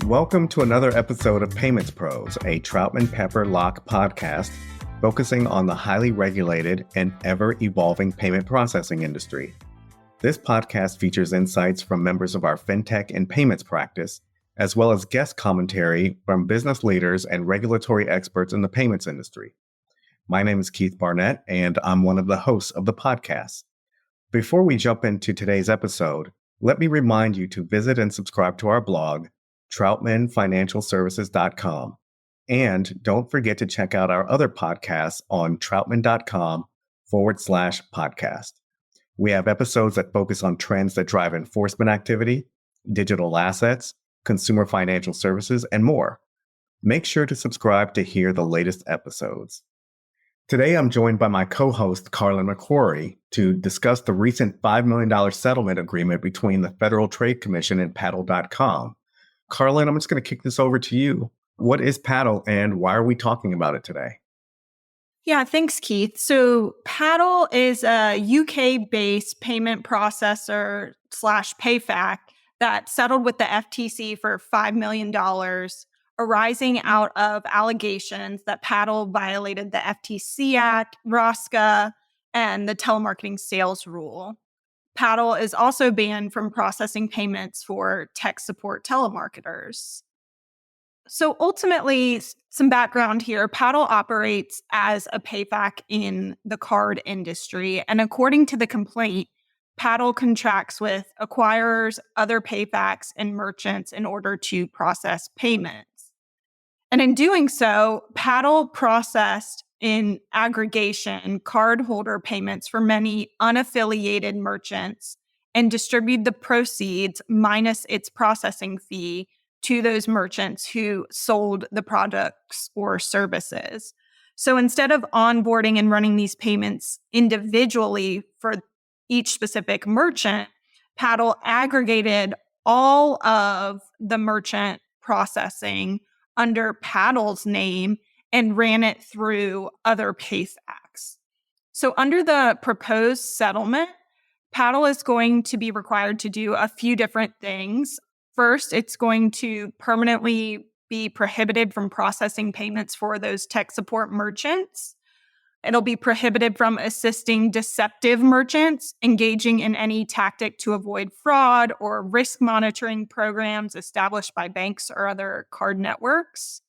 Welcome to another episode of Payments Pros, a Troutman Pepper Locke podcast focusing on the highly regulated and ever-evolving payment processing industry. This podcast features insights from members of our fintech and payments practice, as well as guest commentary from business leaders and regulatory experts in the payments industry. My name is Keith Barnett, and I'm one of the hosts of the podcast. Before we jump into today's episode, let me remind you to visit and subscribe to our blog, troutmanfinancialservices.com. And don't forget to check out our other podcasts on troutman.com/podcast. We have episodes that focus on trends that drive enforcement activity, digital assets, consumer financial services, and more. Make sure to subscribe to hear the latest episodes. Today, I'm joined by my co-host, Carlin McQuarrie, to discuss the recent $5 million settlement agreement between the Federal Trade Commission and Paddle.com. Carlin, I'm just going to kick this over to you. What is Paddle and why are we talking about it today? Yeah, thanks, Keith. So Paddle is a UK-based payment processor / PayFac that settled with the FTC for $5 million, arising out of allegations that Paddle violated the FTC Act, ROSCA, and the telemarketing sales rule. Paddle is also banned from processing payments for tech support telemarketers. So ultimately, some background here, Paddle operates as a PayFac in the card industry. And according to the complaint, Paddle contracts with acquirers, other PayFacs, and merchants in order to process payments. And in doing so, Paddle processed in aggregation cardholder payments for many unaffiliated merchants and distribute the proceeds minus its processing fee to those merchants who sold the products or services. So instead of onboarding and running these payments individually for each specific merchant, Paddle aggregated all of the merchant processing under Paddle's name and ran it through other PayFacs. So under the proposed settlement, Paddle is going to be required to do a few different things. First, it's going to permanently be prohibited from processing payments for those tech support merchants. It'll be prohibited from assisting deceptive merchants engaging in any tactic to avoid fraud or risk monitoring programs established by banks or other card networks.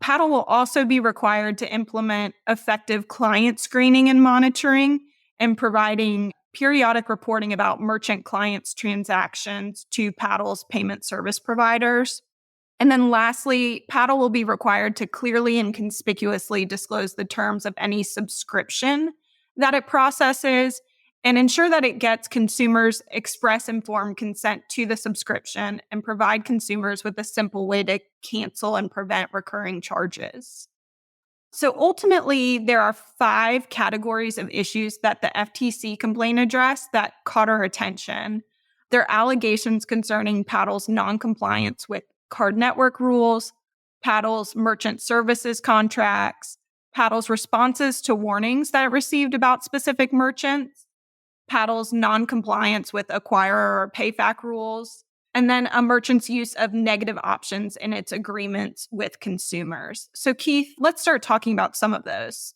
Paddle will also be required to implement effective client screening and monitoring and providing periodic reporting about merchant clients' transactions to Paddle's payment service providers. And then lastly, Paddle will be required to clearly and conspicuously disclose the terms of any subscription that it processes and ensure that it gets consumers express informed consent to the subscription and provide consumers with a simple way to cancel and prevent recurring charges. So ultimately, there are 5 categories of issues that the FTC complaint addressed that caught our attention. There are allegations concerning Paddle's noncompliance with card network rules, Paddle's merchant services contracts, Paddle's responses to warnings that it received about specific merchants, Paddle's noncompliance with acquirer or PayFac rules, and then a merchant's use of negative options in its agreements with consumers. So Keith, let's start talking about some of those.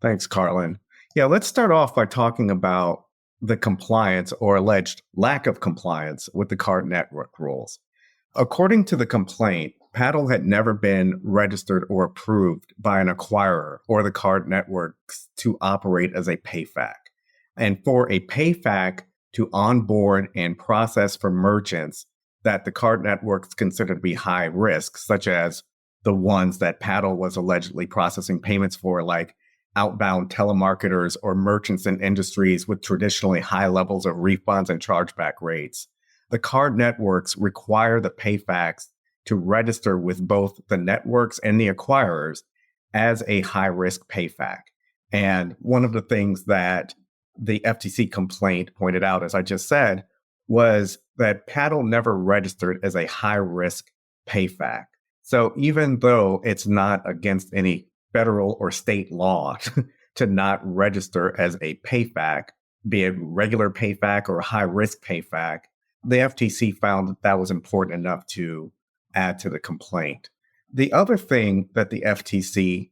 Thanks, Carlin. Yeah, let's start off by talking about the compliance or alleged lack of compliance with the card network rules. According to the complaint, Paddle had never been registered or approved by an acquirer or the card networks to operate as a PayFac. And for a PayFac to onboard and process for merchants that the card networks consider to be high risk, such as the ones that Paddle was allegedly processing payments for, like outbound telemarketers or merchants in industries with traditionally high levels of refunds and chargeback rates. The card networks require the PayFacs to register with both the networks and the acquirers as a high-risk PayFac. And one of the things that the FTC complaint pointed out, as I just said, was that Paddle never registered as a high-risk PayFac. So even though it's not against any federal or state law to not register as a PayFac, be it regular PayFac or high risk PayFac, the FTC found that that was important enough to add to the complaint. The other thing that the FTC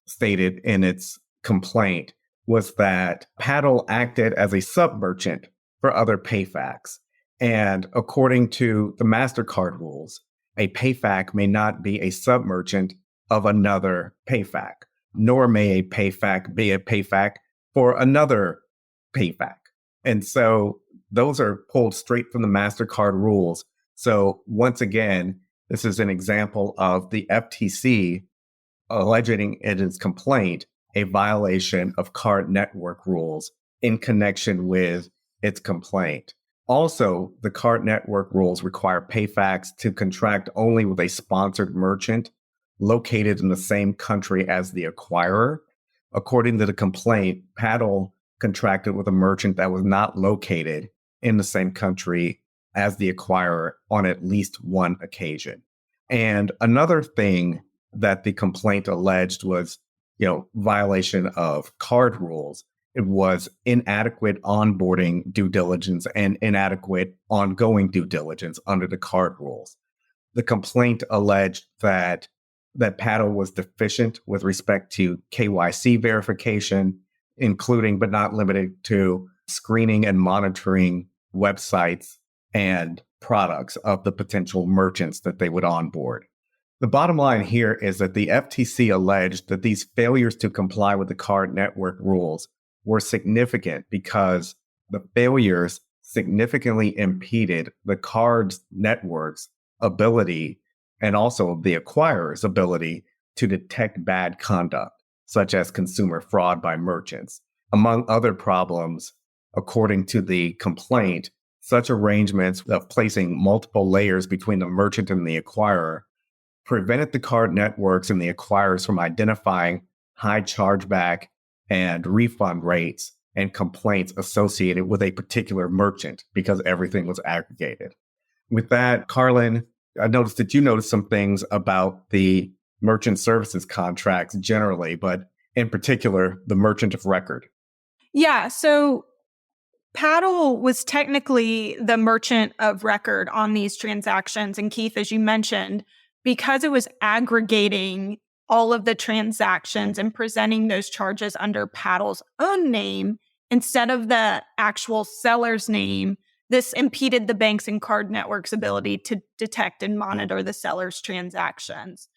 stated in its complaint was that Paddle acted as a sub-merchant for other PayFacs. And according to the MasterCard rules, a PayFac may not be a sub-merchant of another PayFac, nor may a PayFac be a PayFac for another PayFac. And so those are pulled straight from the MasterCard rules. So once again, this is an example of the FTC alleging in its complaint a violation of card network rules in connection with its complaint. Also, the card network rules require PayFacs to contract only with a sponsored merchant located in the same country as the acquirer. According to the complaint, Paddle contracted with a merchant that was not located in the same country as the acquirer on at least one occasion. And another thing that the complaint alleged was, violation of card rules. It was inadequate onboarding due diligence and inadequate ongoing due diligence under the card rules. The complaint alleged that Paddle was deficient with respect to KYC verification, including but not limited to screening and monitoring websites and products of the potential merchants that they would onboard. The bottom line here is that the FTC alleged that these failures to comply with the card network rules were significant because the failures significantly impeded the card's network's ability and also the acquirer's ability to detect bad conduct, such as consumer fraud by merchants. Among other problems, according to the complaint, such arrangements of placing multiple layers between the merchant and the acquirer prevented the card networks and the acquirers from identifying high chargeback and refund rates and complaints associated with a particular merchant because everything was aggregated. With that, Carlin, I noticed that you noticed some things about the merchant services contracts generally, but in particular, the merchant of record. Yeah, so Paddle was technically the merchant of record on these transactions. And Keith, as you mentioned, because it was aggregating all of the transactions and presenting those charges under Paddle's own name instead of the actual seller's name, this impeded the banks and card networks' ability to detect and monitor the seller's transactions.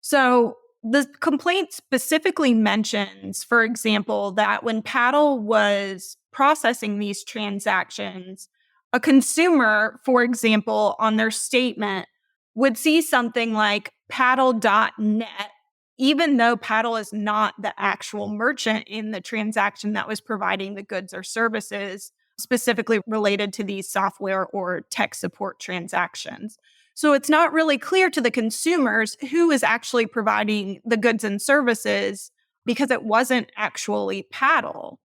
So the complaint specifically mentions, for example, that when Paddle was processing these transactions, a consumer, for example, on their statement would see something like paddle.net, even though Paddle is not the actual merchant in the transaction that was providing the goods or services specifically related to these software or tech support transactions. So it's not really clear to the consumers who is actually providing the goods and services because it wasn't actually Paddle.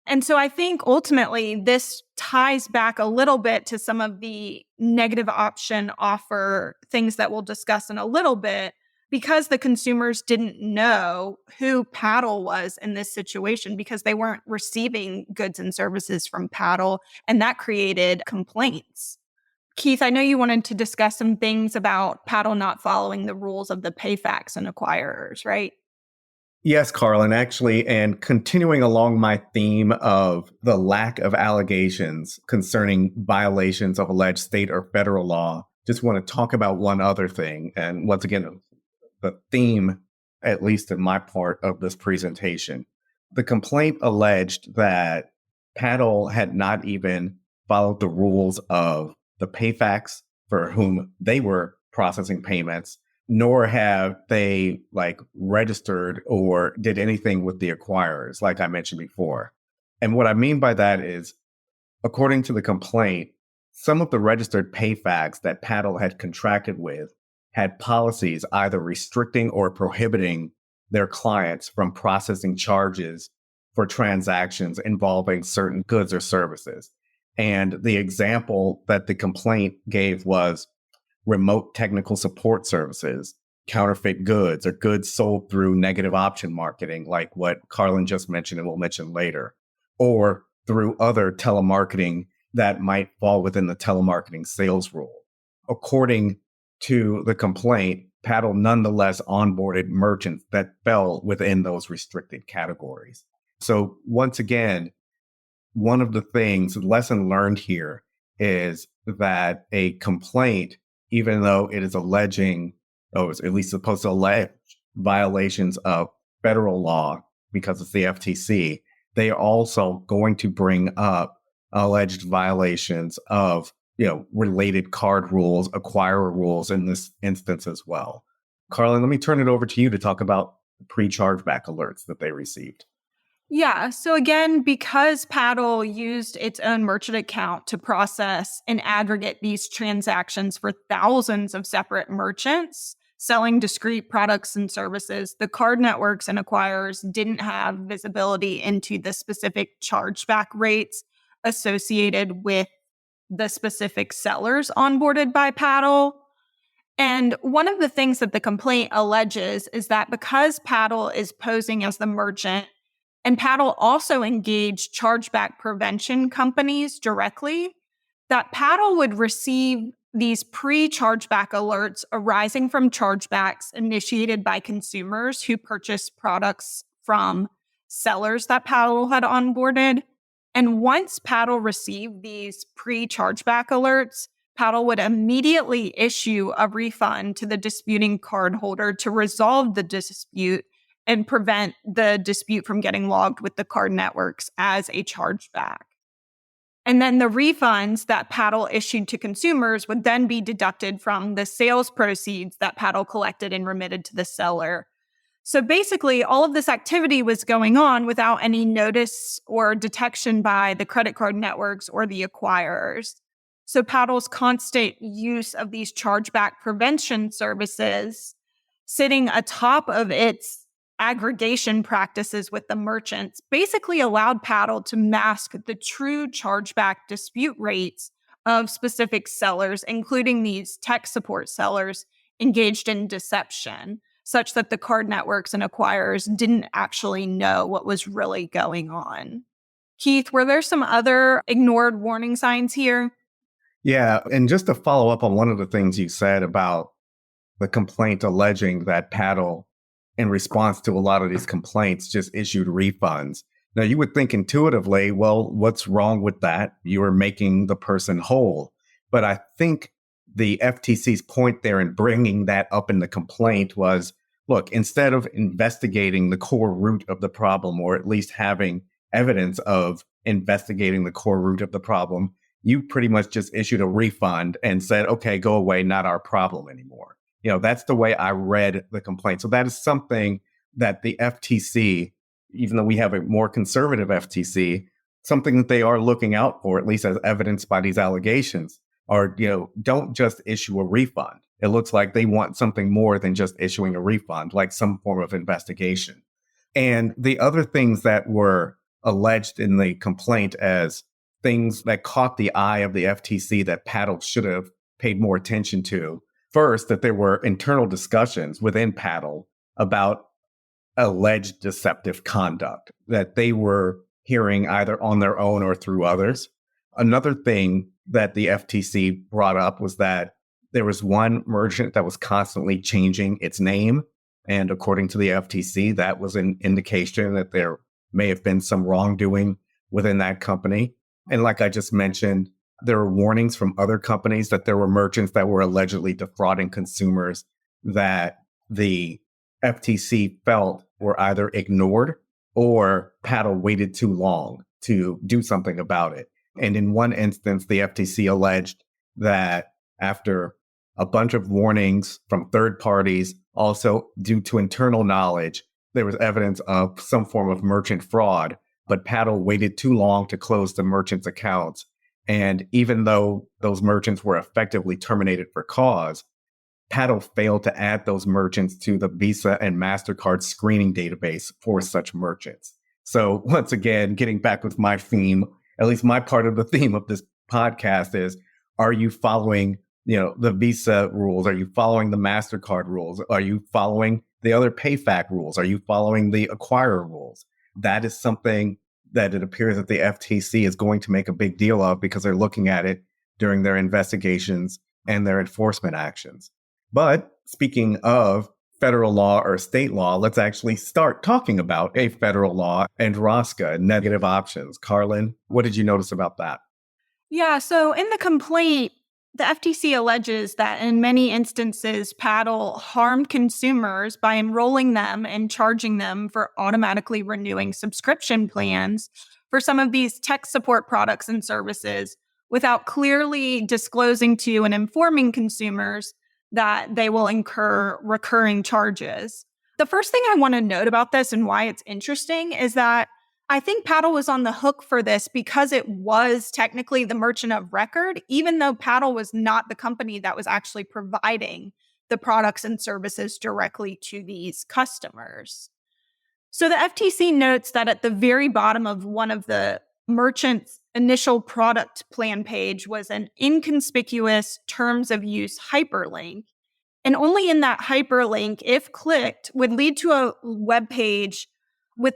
And so I think ultimately this ties back a little bit to some of the negative option offer things that we'll discuss in a little bit, because the consumers didn't know who Paddle was in this situation because they weren't receiving goods and services from Paddle, and that created complaints. Keith, I know you wanted to discuss some things about Paddle not following the rules of the PayFacs and acquirers, right? Yes, Carlin, actually, and continuing along my theme of the lack of allegations concerning violations of alleged state or federal law, just want to talk about one other thing. And once again, the theme, at least in my part of this presentation, the complaint alleged that Paddle had not even followed the rules of the PayFacs for whom they were processing payments, nor have they registered or did anything with the acquirers, like I mentioned before. And what I mean by that is, according to the complaint, some of the registered PayFacs that Paddle had contracted with had policies either restricting or prohibiting their clients from processing charges for transactions involving certain goods or services. And the example that the complaint gave was remote technical support services, counterfeit goods, or goods sold through negative option marketing, like what Carlin just mentioned and we'll mention later, or through other telemarketing that might fall within the telemarketing sales rule. According to the complaint, Paddle nonetheless onboarded merchants that fell within those restricted categories. So once again, one of the things, lesson learned here is that a complaint, even though it is alleging, or it's at least supposed to allege violations of federal law because it's the FTC, they are also going to bring up alleged violations of, related card rules, acquirer rules in this instance as well. Carlin, let me turn it over to you to talk about pre-chargeback alerts that they received. Yeah. So again, because Paddle used its own merchant account to process and aggregate these transactions for thousands of separate merchants selling discrete products and services, the card networks and acquirers didn't have visibility into the specific chargeback rates associated with the specific sellers onboarded by Paddle. And one of the things that the complaint alleges is that because Paddle is posing as the merchant, and Paddle also engaged chargeback prevention companies directly, that Paddle would receive these pre-chargeback alerts arising from chargebacks initiated by consumers who purchased products from sellers that Paddle had onboarded. And once Paddle received these pre-chargeback alerts, Paddle would immediately issue a refund to the disputing cardholder to resolve the dispute and prevent the dispute from getting logged with the card networks as a chargeback. And then the refunds that Paddle issued to consumers would then be deducted from the sales proceeds that Paddle collected and remitted to the seller. So basically, all of this activity was going on without any notice or detection by the credit card networks or the acquirers. So Paddle's constant use of these chargeback prevention services sitting atop of its aggregation practices with the merchants basically allowed Paddle to mask the true chargeback dispute rates of specific sellers, including these tech support sellers engaged in deception, such that the card networks and acquirers didn't actually know what was really going on. Keith, were there some other ignored warning signs here? Yeah, and just to follow up on one of the things you said about the complaint alleging that Paddle, in response to a lot of these complaints, just issued refunds. Now, you would think intuitively, well, what's wrong with that? You are making the person whole. But I think the FTC's point there in bringing that up in the complaint was, look, instead of investigating the core root of the problem, or at least having evidence of investigating the core root of the problem, you pretty much just issued a refund and said, okay, go away, not our problem anymore. That's the way I read the complaint. So that is something that the FTC, even though we have a more conservative FTC, something that they are looking out for, at least as evidenced by these allegations, are, don't just issue a refund. It looks like they want something more than just issuing a refund, like some form of investigation. And the other things that were alleged in the complaint as things that caught the eye of the FTC that Paddle should have paid more attention to. First, that there were internal discussions within Paddle about alleged deceptive conduct that they were hearing either on their own or through others. Another thing that the FTC brought up was that there was one merchant that was constantly changing its name. And according to the FTC, that was an indication that there may have been some wrongdoing within that company. And like I just mentioned, there were warnings from other companies that there were merchants that were allegedly defrauding consumers that the FTC felt were either ignored or Paddle waited too long to do something about it. And in one instance, the FTC alleged that after a bunch of warnings from third parties, also due to internal knowledge, there was evidence of some form of merchant fraud, but Paddle waited too long to close the merchants' accounts. And even though those merchants were effectively terminated for cause, Paddle failed to add those merchants to the Visa and MasterCard screening database for such merchants. So once again, getting back with my theme, at least my part of the theme of this podcast is, are you following, the Visa rules? Are you following the MasterCard rules? Are you following the other PayFac rules? Are you following the acquirer rules? That is something that it appears that the FTC is going to make a big deal of because they're looking at it during their investigations and their enforcement actions. But speaking of federal law or state law, let's actually start talking about a federal law and ROSCA, negative options. Carlin, what did you notice about that? Yeah, so in the complaint, the FTC alleges that in many instances, Paddle harmed consumers by enrolling them and charging them for automatically renewing subscription plans for some of these tech support products and services without clearly disclosing to and informing consumers that they will incur recurring charges. The first thing I want to note about this and why it's interesting is that I think Paddle was on the hook for this because it was technically the merchant of record, even though Paddle was not the company that was actually providing the products and services directly to these customers. So the FTC notes that at the very bottom of one of the merchant's initial product plan page was an inconspicuous terms of use hyperlink. And only in that hyperlink, if clicked, would lead to a web page with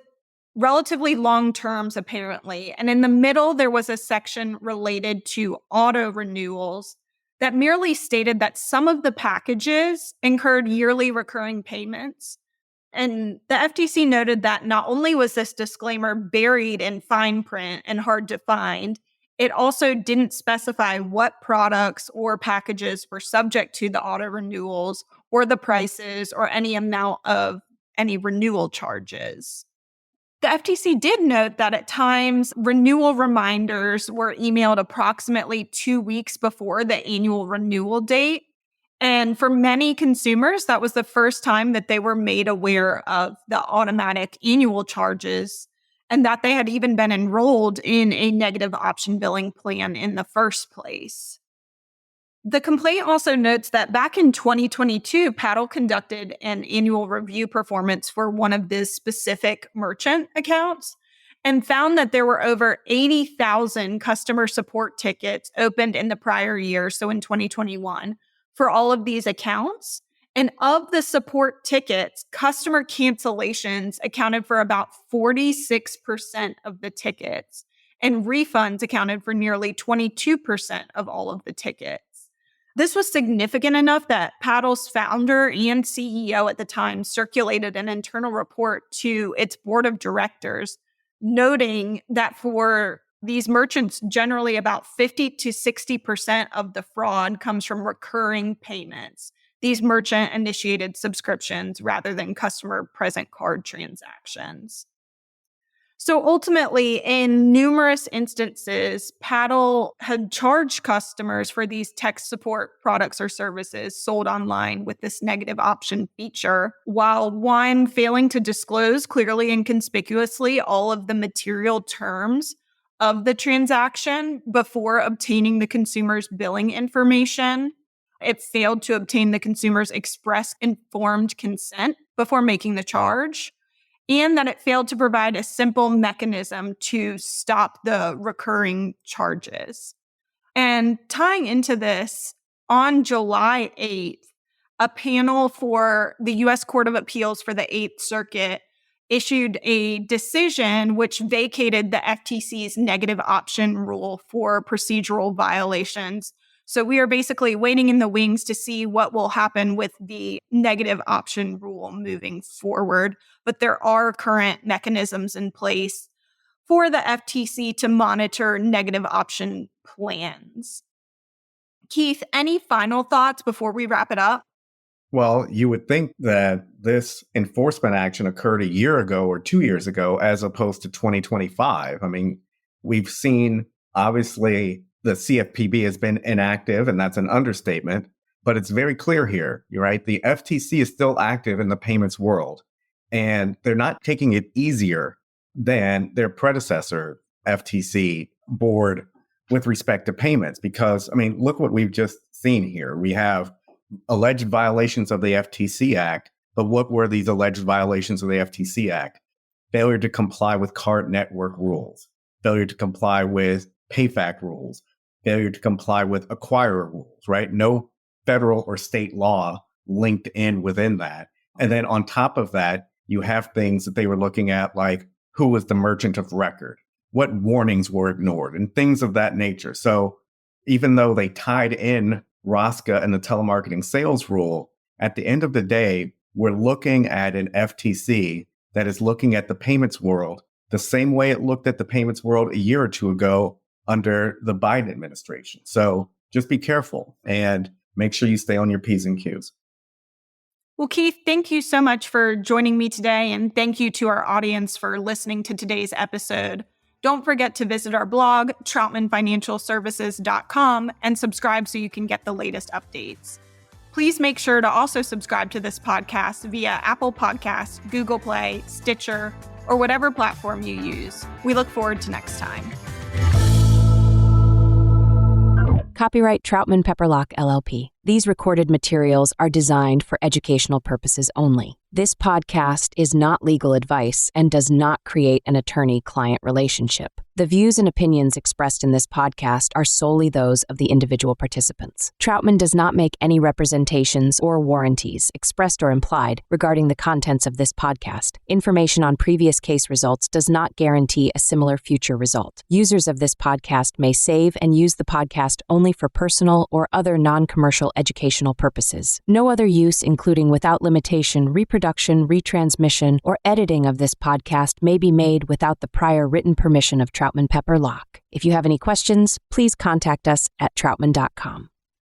relatively long terms, apparently. And in the middle, there was a section related to auto renewals that merely stated that some of the packages incurred yearly recurring payments. And the FTC noted that not only was this disclaimer buried in fine print and hard to find, it also didn't specify what products or packages were subject to the auto renewals or the prices or any amount of any renewal charges. The FTC did note that at times renewal reminders were emailed approximately 2 weeks before the annual renewal date. And for many consumers, that was the first time that they were made aware of the automatic annual charges and that they had even been enrolled in a negative option billing plan in the first place. The complaint also notes that back in 2022, Paddle conducted an annual review performance for one of the specific merchant accounts and found that there were over 80,000 customer support tickets opened in the prior year, so in 2021, for all of these accounts. And of the support tickets, customer cancellations accounted for about 46% of the tickets, and refunds accounted for nearly 22% of all of the tickets. This was significant enough that Paddle's founder and CEO at the time circulated an internal report to its board of directors, noting that for these merchants, generally about 50 to 60% of the fraud comes from recurring payments. These merchant-initiated subscriptions rather than customer present card transactions. So ultimately, in numerous instances, Paddle had charged customers for these tech support products or services sold online with this negative option feature, while one, failing to disclose clearly and conspicuously all of the material terms of the transaction before obtaining the consumer's billing information. It failed to obtain the consumer's express informed consent before making the charge, and that it failed to provide a simple mechanism to stop the recurring charges. And tying into this, on July 8th, a panel for the U.S. Court of Appeals for the Eighth Circuit issued a decision which vacated the FTC's negative option rule for procedural violations. So we are basically waiting in the wings to see what will happen with the negative option rule moving forward. But there are current mechanisms in place for the FTC to monitor negative option plans. Keith, any final thoughts before we wrap it up? Well, you would think that this enforcement action occurred a year ago or 2 years ago, as opposed to 2025. I mean, we've seen, obviously, the CFPB has been inactive, and that's an understatement, but it's very clear here, right? The FTC is still active in the payments world, and they're not taking it easier than their predecessor, FTC board, with respect to payments. Because, I mean, look what we've just seen here. We have alleged violations of the FTC Act, but what were these alleged violations of the FTC Act? Failure to comply with card network rules, failure to comply with PayFac rules, failure to comply with acquirer rules, right? No federal or state law linked in within that. And then on top of that, you have things that they were looking at, like who was the merchant of record? what warnings were ignored and things of that nature. So even though they tied in ROSCA and the telemarketing sales rule, at the end of the day, we're looking at an FTC that is looking at the payments world the same way it looked at the payments world a year or two ago under the Biden administration. So just be careful and make sure you stay on your P's and Q's. Well, Keith, thank you so much for joining me today, and thank you to our audience for listening to today's episode. Don't forget to visit our blog, troutmanfinancialservices.com, and subscribe so you can get the latest updates. Please make sure to also subscribe to this podcast via Apple Podcasts, Google Play, Stitcher, or whatever platform you use. We look forward to next time. Copyright Troutman Pepperlock, LLP. These recorded materials are designed for educational purposes only. This podcast is not legal advice and does not create an attorney-client relationship. The views and opinions expressed in this podcast are solely those of the individual participants. Troutman does not make any representations or warranties, expressed or implied, regarding the contents of this podcast. Information on previous case results does not guarantee a similar future result. Users of this podcast may save and use the podcast only for personal or other non-commercial educational purposes. No other use, including without limitation, reproduction, retransmission, or editing of this podcast may be made without the prior written permission of Troutman Pepperlock. If you have any questions, please contact us at troutman.com.